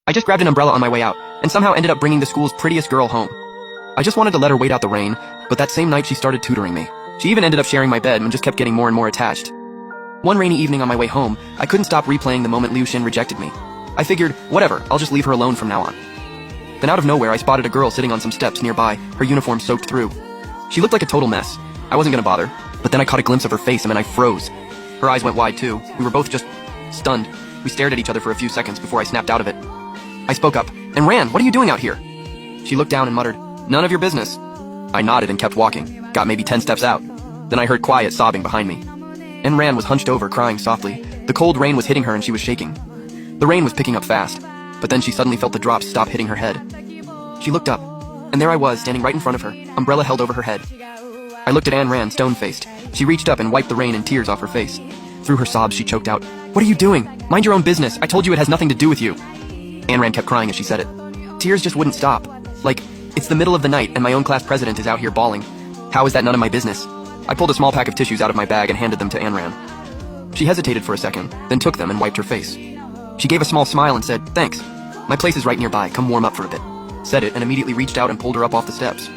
I just grabbed an umbrella on my way out, and somehow ended up bringing the school's prettiest girl home. I just wanted to let her wait out the rain, but that same night she started tutoring me. She even ended up sharing my bed and just kept getting more and more attached. One rainy evening on my way home, I couldn't stop replaying the moment Liu Xin rejected me. I figured, whatever, I'll just leave her alone from now on. Then out of nowhere I spotted a girl sitting on some steps nearby, her uniform soaked through. She looked like a total mess. I wasn't gonna bother, but then I caught a glimpse of her face and then I froze. Her eyes went wide too. We were both just stunned. We stared at each other for a few seconds before I snapped out of it. I spoke up, and ran, what are you doing out here? She looked down and muttered, none of your business. I nodded and kept walking, got maybe 10 steps out. Then I heard quiet sobbing behind me. And Ran was hunched over, crying softly. The cold rain was hitting her and she was shaking. The rain was picking up fast, but then she suddenly felt the drops stop hitting her head. She looked up, and there I was, standing right in front of her, umbrella held over her head. I looked at Ayn Rand, stone-faced. She reached up and wiped the rain and tears off her face. Through her sobs, she choked out, what are you doing? Mind your own business. I told you it has nothing to do with you. Ayn Rand kept crying as she said it. Tears just wouldn't stop. Like, it's the middle of the night and my own class president is out here bawling. How is that none of my business? I pulled a small pack of tissues out of my bag and handed them to Ayn Rand. She hesitated for a second, then took them and wiped her face. She gave a small smile and said, thanks. My place is right nearby. Come warm up for a bit. Said it and immediately reached out and pulled her up off the steps.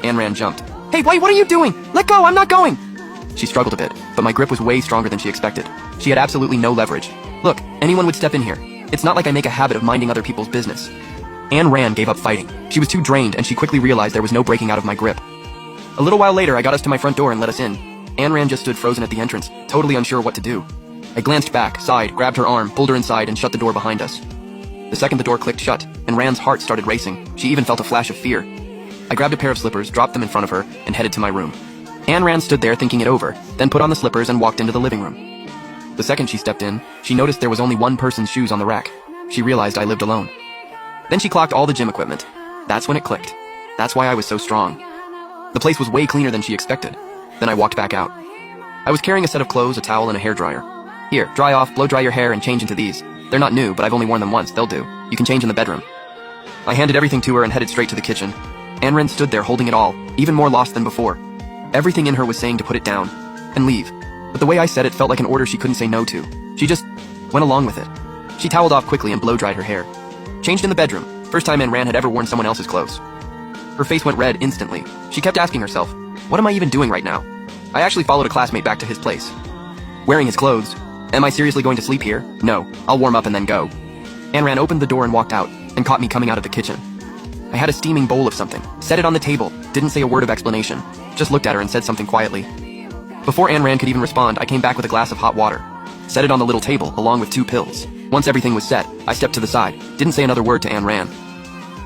Ayn Rand jumped. Hey, wait, what are you doing? Let go, I'm not going! She struggled a bit, but my grip was way stronger than she expected. She had absolutely no leverage. Look, anyone would step in here. It's not like I make a habit of minding other people's business. Ayn Rand gave up fighting. She was too drained and she quickly realized there was no breaking out of my grip. A little while later, I got us to my front door and let us in. Ayn Rand just stood frozen at the entrance, totally unsure what to do. I glanced back, sighed, grabbed her arm, pulled her inside, and shut the door behind us. The second the door clicked shut, and Rand's heart started racing, she even felt a flash of fear. I grabbed a pair of slippers, dropped them in front of her, and headed to my room. Ayn Rand stood there thinking it over, then put on the slippers and walked into the living room. The second she stepped in, she noticed there was only one person's shoes on the rack. She realized I lived alone. Then she clocked all the gym equipment. That's when it clicked. That's why I was so strong. The place was way cleaner than she expected. Then I walked back out. I was carrying a set of clothes, a towel, and a hairdryer. Here, dry off, blow dry your hair, and change into these. They're not new, but I've only worn them once, they'll do. You can change in the bedroom. I handed everything to her and headed straight to the kitchen. Ayn Rand stood there holding it all, even more lost than before. Everything in her was saying to put it down and leave, but the way I said it felt like an order she couldn't say no to. She just went along with it. She toweled off quickly and blow-dried her hair. Changed in the bedroom, first time Ayn Rand had ever worn someone else's clothes. Her face went red instantly. She kept asking herself, what am I even doing right now? I actually followed a classmate back to his place. Wearing his clothes. Am I seriously going to sleep here? No, I'll warm up and then go. Ayn Rand opened the door and walked out, and caught me coming out of the kitchen. I had a steaming bowl of something, set it on the table, didn't say a word of explanation, just looked at her and said something quietly. Before Ayn Rand could even respond, I came back with a glass of hot water. Set it on the little table, along with 2 pills. Once everything was set, I stepped to the side, didn't say another word to Ayn Rand.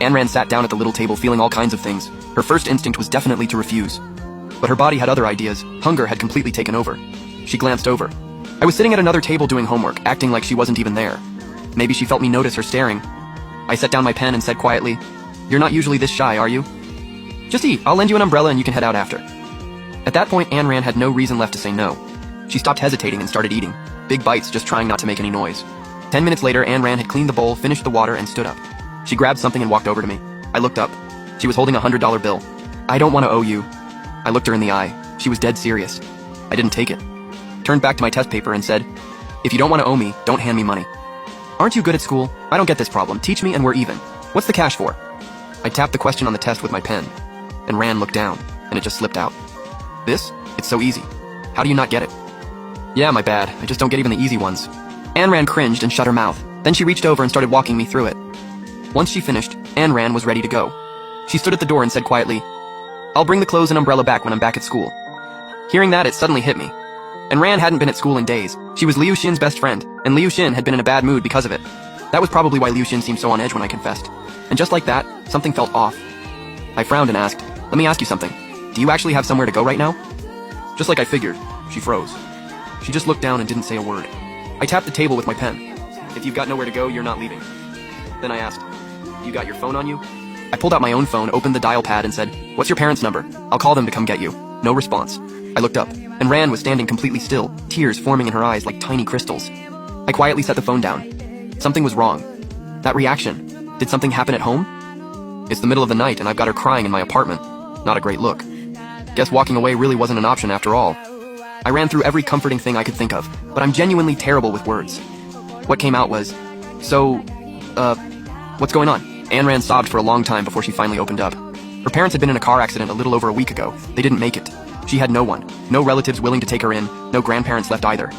Ayn Rand sat down at the little table feeling all kinds of things. Her first instinct was definitely to refuse. But her body had other ideas. Hunger had completely taken over. She glanced over. I was sitting at another table doing homework, acting like she wasn't even there. Maybe she felt me notice her staring. I set down my pen and said quietly, you're not usually this shy, are you? Just eat, I'll lend you an umbrella and you can head out after. At that point, Ayn Rand had no reason left to say no. She stopped hesitating and started eating. Big bites, just trying not to make any noise. 10 minutes later, Ayn Rand had cleaned the bowl, finished the water, and stood up. She grabbed something and walked over to me. I looked up. She was holding a $100 bill. I don't want to owe you. I looked her in the eye. She was dead serious. I didn't take it. Turned back to my test paper and said, if you don't want to owe me, don't hand me money. Aren't you good at school? I don't get this problem. Teach me and we're even. What's the cash for? I tapped the question on the test with my pen, and Rand looked down, and it just slipped out. This? It's so easy. How do you not get it? Yeah, my bad. I just don't get even the easy ones. Ayn Rand cringed and shut her mouth. Then she reached over and started walking me through it. Once she finished, Ayn Rand was ready to go. She stood at the door and said quietly, I'll bring the clothes and umbrella back when I'm back at school. Hearing that, it suddenly hit me. And Rand hadn't been at school in days. She was Liu Xin's best friend, and Liu Xin had been in a bad mood because of it. That was probably why Liu Xin seemed so on edge when I confessed. And just like that, something felt off. I frowned and asked, let me ask you something. Do you actually have somewhere to go right now? Just like I figured, she froze. She just looked down and didn't say a word. I tapped the table with my pen. If you've got nowhere to go, you're not leaving. Then I asked, you got your phone on you? I pulled out my own phone, opened the dial pad, and said, what's your parents' number? I'll call them to come get you. No response. I looked up, and Rand was standing completely still, tears forming in her eyes like tiny crystals. I quietly set the phone down. Something was wrong. That reaction. Did something happen at home? It's the middle of the night, and I've got her crying in my apartment. Not a great look. Guess walking away really wasn't an option after all. I ran through every comforting thing I could think of, but I'm genuinely terrible with words. What came out was, so, What's going on? Anne Rand sobbed for a long time before she finally opened up. Her parents had been in a car accident a little over a week ago. They didn't make it. She had no one. No relatives willing to take her in, no grandparents left either.